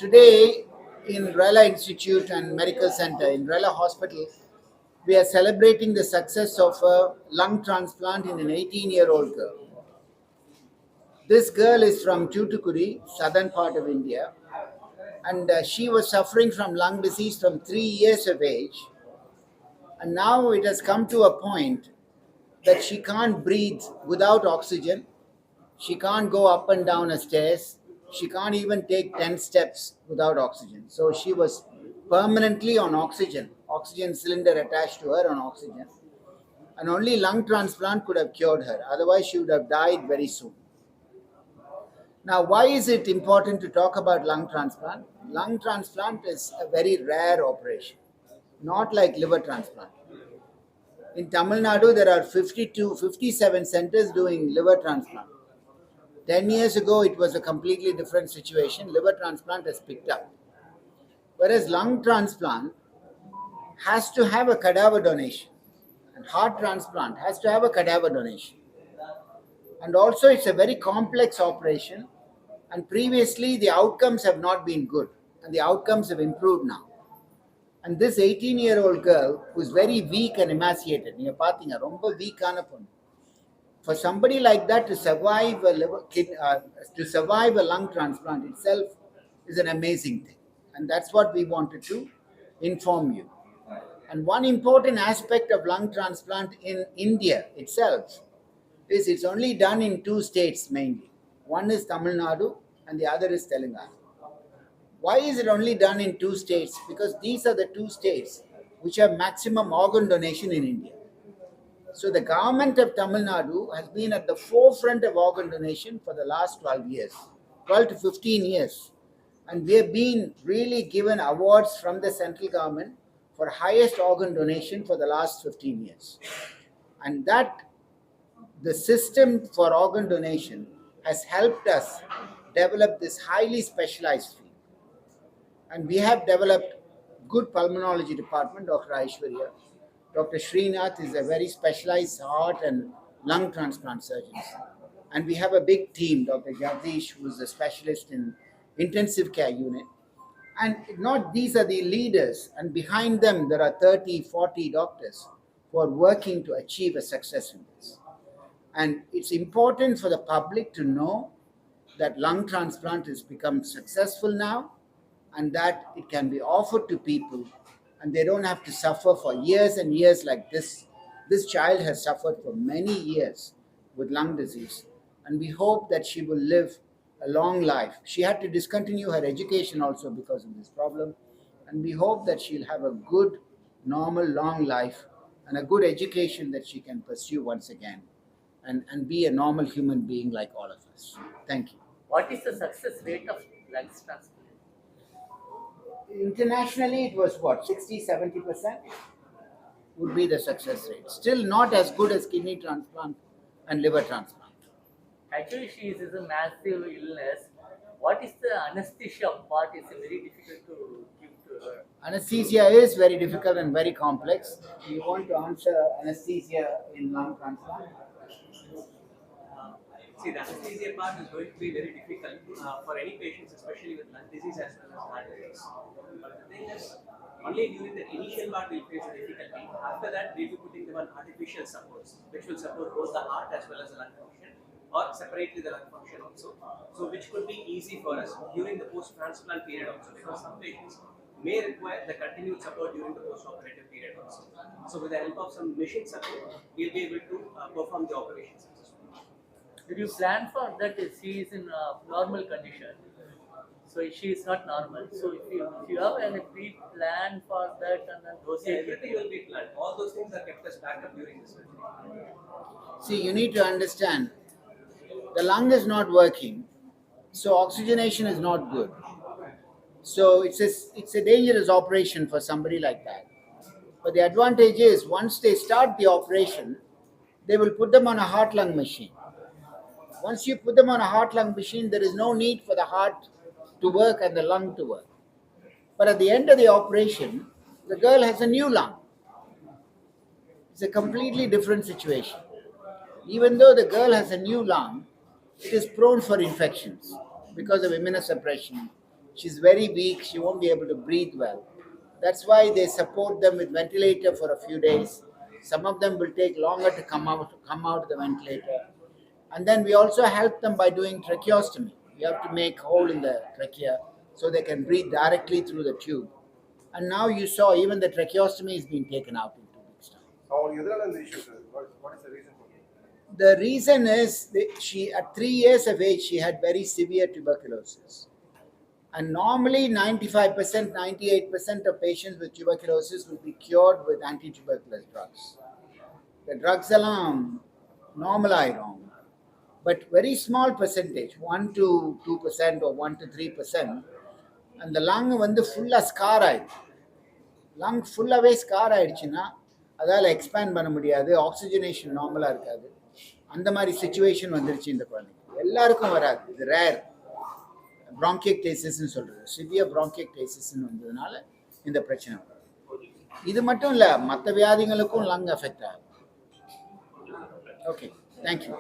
Today, in Rela Institute and Medical Center, in Rela Hospital, we are celebrating the success of a lung transplant in an 18-year-old girl. This girl is from Tuticorin, southern part of India, and she was suffering from lung disease from 3 years of age. And now it has come to a point that she can't breathe without oxygen. She can't go up and down a stairs. She can't even take 10 steps without oxygen. So she was permanently on oxygen cylinder attached to her on oxygen. And only lung transplant could have cured her. Otherwise, she would have died very soon. Now, why is it important to talk about lung transplant? Lung transplant is a very rare operation, not like liver transplant. In Tamil Nadu, there are 57 centers doing liver transplant. 10 years ago, it was a completely different situation. Liver transplant has picked up. Whereas lung transplant has to have a cadaver donation, and heart transplant has to have a cadaver donation. And also, it's a very complex operation. And previously, the outcomes have not been good, and the outcomes have improved now. And this 18-year-old girl, who is very weak and emaciated, for somebody like that to survive a lung transplant itself is an amazing thing. And that's what we wanted to inform you. And one important aspect of lung transplant in India itself is it's only done in two states mainly. One is Tamil Nadu and the other is Telangana. Why is it only done in two states? Because these are the two states which have maximum organ donation in India. So the government of Tamil Nadu has been at the forefront of organ donation for the last 12 years, 12 to 15 years. And we have been really given awards from the central government for highest organ donation for the last 15 years. And that the system for organ donation has helped us develop this highly specialized field. And we have developed good pulmonology department, Dr. Aishwarya. Dr. Srinath is a very specialized heart and lung transplant surgeon. And we have a big team, Dr. Jagdish, who is a specialist in intensive care unit. And not these are the leaders, and behind them there are 30, 40 doctors who are working to achieve a success in this. And it's important for the public to know that lung transplant has become successful now, and that it can be offered to people and they don't have to suffer for years and years like this. This child has suffered for many years with lung disease, and we hope that she will live a long life. She had to discontinue her education also because of this problem, and we hope that she'll have a good, normal, long life and a good education that she can pursue once again and be a normal human being like all of us. Thank you. What is the success rate of lung transplant? Internationally, it was what, 60-70% would be the success rate. Still not as good as kidney transplant and liver transplant. Actually, she is a massive illness. What is the anesthesia part? Is very difficult to give to her. Anesthesia is very difficult and very complex. Do you want to answer anesthesia in lung transplant? See, the anesthesia part is going to be very difficult for any patients, especially with lung disease as well as heart disease. But the thing is, only during the initial part we'll face a difficulty. After that, we'll be putting them on artificial supports, which will support both the heart as well as the lung function, or separately the lung function also. So, which could be easy for us during the post-transplant period also, because some patients may require the continued support during the post-operative period also. So, with the help of some machine support, we'll be able to perform the operation successfully. Did you plan for that? She is in a normal condition, so she is not normal. So if you have any pre-plan for that and then Everything will be planned. All those things are kept as backup during the surgery. See, you need to understand the lung is not working, so oxygenation is not good. So it's a dangerous operation for somebody like that. But the advantage is once they start the operation, they will put them on a heart-lung machine. Once you put them on a heart-lung machine, there is no need for the heart to work and the lung to work. But at the end of the operation, the girl has a new lung. It's a completely different situation. Even though the girl has a new lung, it is prone for infections because of immunosuppression, she's very weak, she won't be able to breathe well. That's why they support them with ventilator for a few days. Some of them will take longer to come out of the ventilator. And then we also help them by doing tracheostomy. We have to make hole in the trachea so they can breathe directly through the tube. And now you saw even the tracheostomy is being taken out in 2 weeks' time. the issue, sir? What is the reason for it? The reason is that she, at 3 years of age, she had very severe tuberculosis. And normally 95%, 98% of patients with tuberculosis will be cured with anti-tuberculous drugs. The drugs alone normal iron, but very small percentage, 1 to 2% or 1 to 3%. And the lung வந்து ஃபுல்லாக scar ஆயிடுச்சு. Lung ஃபுல்லாகவே scar ஆயிடுச்சுன்னா அதால் expand பண்ண முடியாது, oxygenation நார்மலாக இருக்காது. அந்த மாதிரி சுச்சுவேஷன் வந்துருச்சு இந்த குழந்தைக்கு. எல்லாருக்கும் வராது, இது ரேர். bronchiectasis சொல்றது, சிவியர் bronchiectasis வந்ததுனால இந்த பிரச்சனை வரும். இது மட்டும் இல்லை, மற்ற வியாதிகளுக்கும் லங் அஃபெக்ட் ஆகும். Okay, thank you.